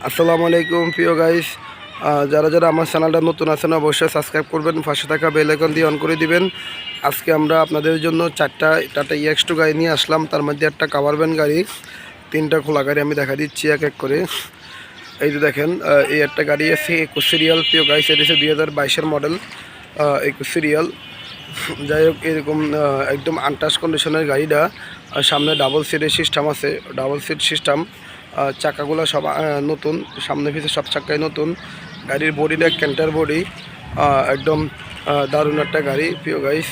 আসসালামু আলাইকুম প্রিয় গাইস, যারা যারা আমার চ্যানেলটা নতুন আছেন অবশ্যই সাবস্ক্রাইব করবেন, পাশে থাকা বেল আইকন দিয়ে অন করে দিবেন। আজকে আমরা আপনাদের জন্য 4টা টাটা EX2 গাড়ি নিয়ে আসলাম। তার মধ্যে একটা কাভার ভ্যান গাড়ি, 3টা খোলা গাড়ি আমি দেখা দিচ্ছি এক এক করে। এই যে দেখেন, এই একটা গাড়ি আছে 21 সিরিয়াল। প্রিয় গাইস, এটা হচ্ছে 2022-এর মডেল, 21 সিরিয়াল। যাই হোক, এরকম একদম আনটাচ কন্ডিশনের গাড়িটা। সামনে ডাবল সিটের সিস্টেম আছে, ডাবল সিট সিস্টেম। চাকাগুলো সব নতুন, সামনে পিছে সব চাকাই নতুন। গাড়ির বডিটা ক্যান্টার বডি, একদম দারুণ একটা গাড়ি। প্রিয় গাইস,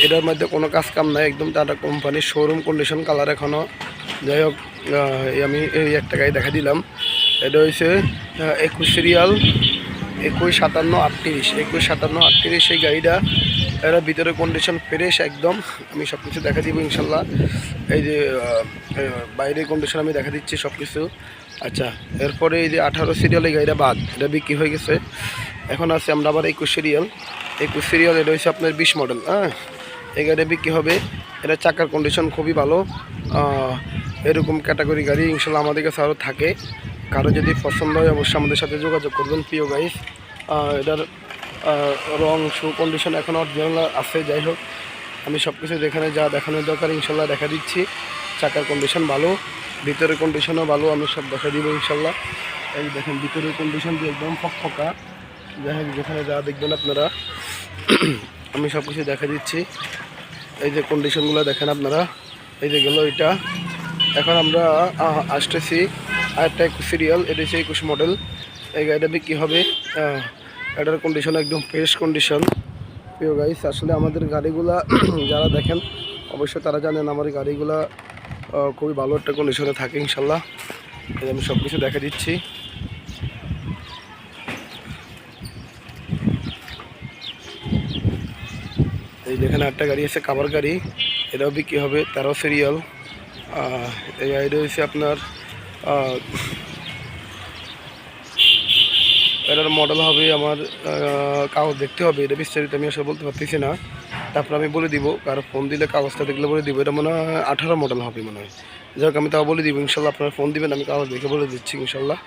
এটার মধ্যে কোনো কাজ কাম নাই, একদম টাটা কোম্পানির শোরুম কন্ডিশন, কালার এখনও। যাই হোক, আমি এই একটা গাড়ি দেখা দিলাম। এটা হচ্ছে 21 সিরিয়াল, 215738 এই গাড়িটা। এরা ভিতরে কন্ডিশন ফ্রেশ একদম। আমি সব কিছু দেখা দিব ইনশাল্লাহ। এই যে বাইরের কন্ডিশন আমি দেখা দিচ্ছি সব কিছু। আচ্ছা, এরপরে এই যে 18 সিরিয়াল এই গাড়িটা বাদ, এটা বিক্রি হয়ে গেছে। এখন আছে আমরা আবার 21 সিরিয়াল। এটা হচ্ছে আপনার 20 মডেল। এই গাড়িটা বিক্রি হবে। এটা চাকার কন্ডিশন খুবই ভালো। এরকম ক্যাটাগরি গাড়ি ইনশাল্লাহ আমাদের কাছে আরও থাকে। কারো যদি পছন্দ হয় অবশ্যই আমাদের সাথে যোগাযোগ করবেন প্রিয় গাইস। এটার রং শু কন্ডিশন এখন অরিজিনাল আছে। যাই হোক, আমি সব কিছু যেখানে যা দেখানোর দরকার ইনশাল্লাহ দেখা দিচ্ছি। চাকার কন্ডিশন ভালো, ভিতরের কন্ডিশনও ভালো, আমি সব দেখা দিব ইনশাল্লাহ। এই দেখেন ভিতরের কন্ডিশন দিয়ে একদম ফকফকা। যাই হোক, যেখানে যা দেখবেন আপনারা আমি সব কিছু দেখা দিচ্ছি। এই যে কন্ডিশনগুলো দেখেন আপনারা। এই যে গেল এটা। এখন আমরা আসতেছি আরেকটা 21 সিরিয়াল, এটা হচ্ছে 21 মডেল। এই গাড়িটা বিক্রি হবে। এটার কন্ডিশন একদম ফ্রেশ কন্ডিশন। প্রিয় গাইস, আসলে আমাদের গাড়িগুলা যারা দেখেন অবশ্যই তারা জানেন আমার গাড়িগুলা খুবই ভালো একটা কন্ডিশনে থাকে ইনশাল্লাহ। আমি সব কিছু দেখা দিচ্ছি। এই দেখেন একটা গাড়ি আছে কাভার গাড়ি, এটাও বিক্রি হবে 13 সিরিয়াল। এই গাড়িটা হচ্ছে আপনার এটার মডেল হবে আমার কাগজ দেখতে হবে, এটা বিস্তারিত আমি আসলে বলতে পারতেছি না। তারপর আমি বলে দিব, কারো ফোন দিলে কাগজটা দেখলে বলে দিব। এটা মনে হয় 18 মডেল হবে মনে হয়। যাই হোক, আমি তাও বলে দিব ইনশাল্লাহ। আপনারা ফোন দিবেন, আমি কাগজ দেখে বলে দিচ্ছি ইনশাল্লাহ।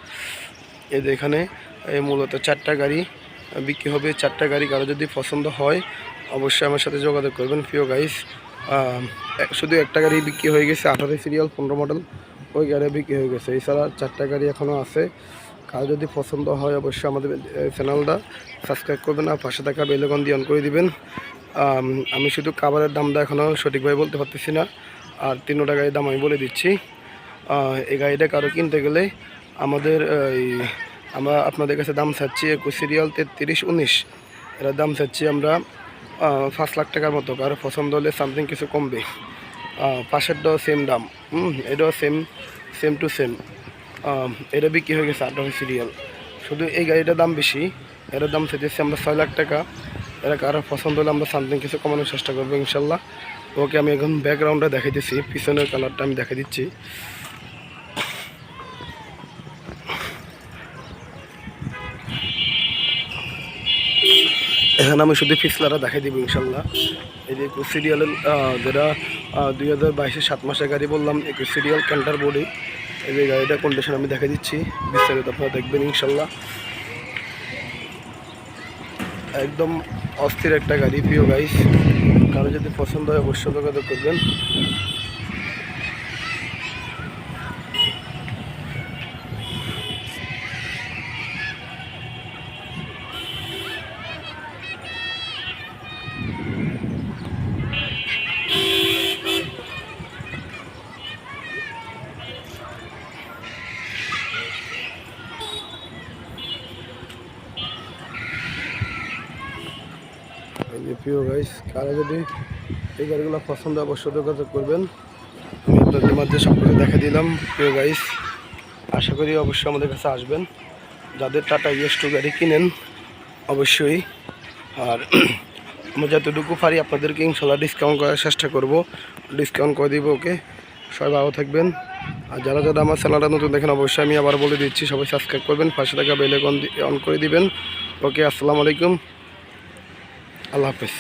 এই যে এখানে মূলত 4টা গাড়ি বিক্রি হবে। 4টা গাড়ি কারো যদি পছন্দ হয় অবশ্যই আমার সাথে যোগাযোগ করবেন প্রিয় গাইস। শুধু একটা গাড়ি বিক্রি হয়ে গেছে 18 সিরিয়াল 15 মডেল, ওই গাড়ি বিক্রি হয়ে গেছে। এছাড়া 4টা গাড়ি এখনও আছে। কারো যদি পছন্দ হয় অবশ্যই আমাদের চ্যানেলটা সাবস্ক্রাইব করবেন আর পাশে থাকা বেল আইকন দিয়ে অন করে দিবেন। আমি শুধু কাভারের দামটা এখনও সঠিকভাবে বলতে পারতেছি না, আর 3টা গাড়ির দাম আমি বলে দিচ্ছি। এই গাড়িটা কারো কিনতে গেলে আমরা আপনাদের কাছে দাম চাচ্ছি 21 সিরিয়াল 3319। এটার দাম চাচ্ছি আমরা 5 লাখ টাকার মতো। কারো পছন্দ হলে সামথিং কিছু কমবে। পাশেরটাও সেম দাম, এটাও সেম টু সেম। এটা বিক্রি হয়ে গেছে 18 সিরিয়াল। শুধু এই গাড়িটার দাম বেশি, এটার দাম চাইতেছি আমরা 6 লাখ টাকা। এরা কারো পছন্দ হলে আমরা সামথিং কিছু কমানোর চেষ্টা করবো ইনশাল্লাহ। ওকে, আমি এখন ব্যাকগ্রাউন্ডটা দেখাইতেছি, পিছনের কালারটা আমি দেখা দিচ্ছি। এখানে আমি শুধু পিছলাটা দেখাই দিব ইনশাল্লাহ। এই যে 21 সিরিয়ালের যেটা 2022-এর 7 মাসের গাড়ি বললাম, 21 সিরিয়াল ক্যান্টার বডি। এই যে গাড়িটা কন্ডিশন আমি দেখা দিচ্ছি, বিস্তারিত আপনারা দেখবেন ইনশাল্লাহ। একদম অস্থির একটা গাড়ি প্রিয় গাইস, কারো যদি পছন্দ হয় অবশ্যই যোগাযোগ করবেন। প্রিয় গাইস, কারা যদি এই গাড়িগুলো পছন্দ অবশ্যই যোগাযোগ করবেন। আমি আপনাদের মধ্যে সব কিছু দেখা দিলাম প্রিয় গাইস। আশা করি অবশ্যই আমাদের কাছে আসবেন। যাদের টাটা EX2 গাড়ি কিনেন অবশ্যই, আর আমরা যতটুকু পারি আপনাদেরকে ইনশাল্লাহ ডিসকাউন্ট করার চেষ্টা করব, ডিসকাউন্ট করে দিব। ওকে, সবাই ভালো থাকবেন। আর যারা যারা আমার চ্যানেলটা নতুন দেখেন অবশ্যই আমি আবার বলে দিচ্ছি, সবাই সাবস্ক্রাইব করবেন, পাশে থাকা বেল আইকন অন করে দিবেন। ওকে, আসসালামু আলাইকুম, আল্লাহ হাফেজ।